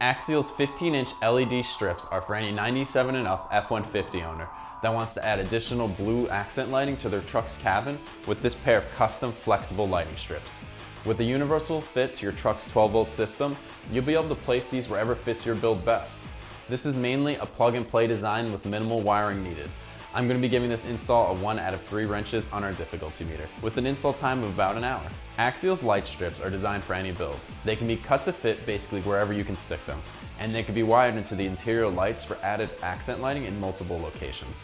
Axial's 15-inch LED strips are for any 97 and up F150 owner that wants to add additional blue accent lighting to their truck's cabin with this pair of custom flexible lighting strips. With a universal fit to your truck's 12-volt system, you'll be able to place these wherever fits your build best. This is mainly a plug-and-play design with minimal wiring needed. I'm going to be giving this install a 1 out of 3 wrenches on our difficulty meter, with an install time of about an hour. Axial's light strips are designed for any build. They can be cut to fit basically wherever you can stick them, and they can be wired into the interior lights for added accent lighting in multiple locations.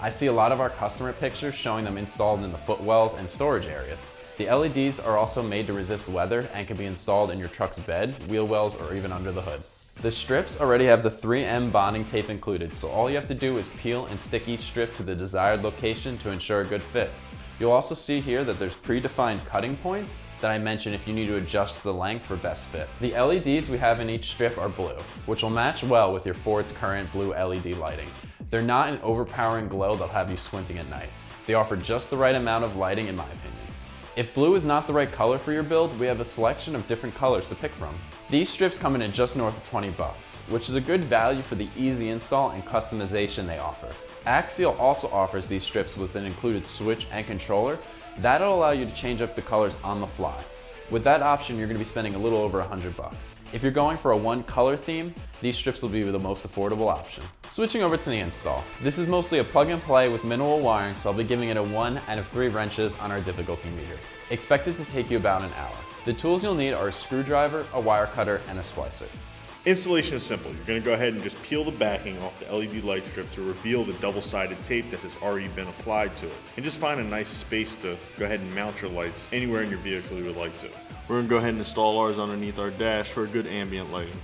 I see a lot of our customer pictures showing them installed in the footwells and storage areas. The LEDs are also made to resist weather and can be installed in your truck's bed, wheel wells, or even under the hood. The strips already have the 3M bonding tape included, so all you have to do is peel and stick each strip to the desired location to ensure a good fit. You'll also see here that there's predefined cutting points that I mentioned if you need to adjust the length for best fit. The LEDs we have in each strip are blue, which will match well with your Ford's current blue LED lighting. They're not an overpowering glow that'll have you squinting at night. They offer just the right amount of lighting in my opinion. If blue is not the right color for your build, we have a selection of different colors to pick from. These strips come in at just north of 20 bucks, which is a good value for the easy install and customization they offer. Axial also offers these strips with an included switch and controller that'll allow you to change up the colors on the fly. With that option, you're going to be spending a little over 100 bucks. If you're going for a one color theme, these strips will be the most affordable option. Switching over to the install. This is mostly a plug and play with minimal wiring, so I'll be giving it a 1 out of 3 wrenches on our difficulty meter. Expected to take you about an hour. The tools you'll need are a screwdriver, a wire cutter, and a splicer. Installation is simple. You're going to go ahead and just peel the backing off the LED light strip to reveal the double-sided tape that has already been applied to it. And just find a nice space to go ahead and mount your lights anywhere in your vehicle you would like to. We're going to go ahead and install ours underneath our dash for good ambient lighting.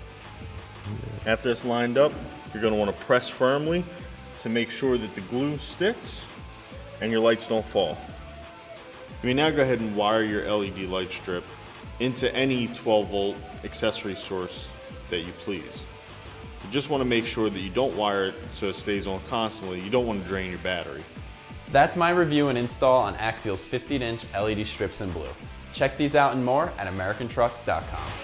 After it's lined up, you're going to want to press firmly to make sure that the glue sticks and your lights don't fall. You may now go ahead and wire your LED light strip into any 12-volt accessory source that you please. You just want to make sure that you don't wire it so it stays on constantly. You don't want to drain your battery. That's my review and install on Axial's 15-inch LED strips in blue. Check these out and more at AmericanTrucks.com.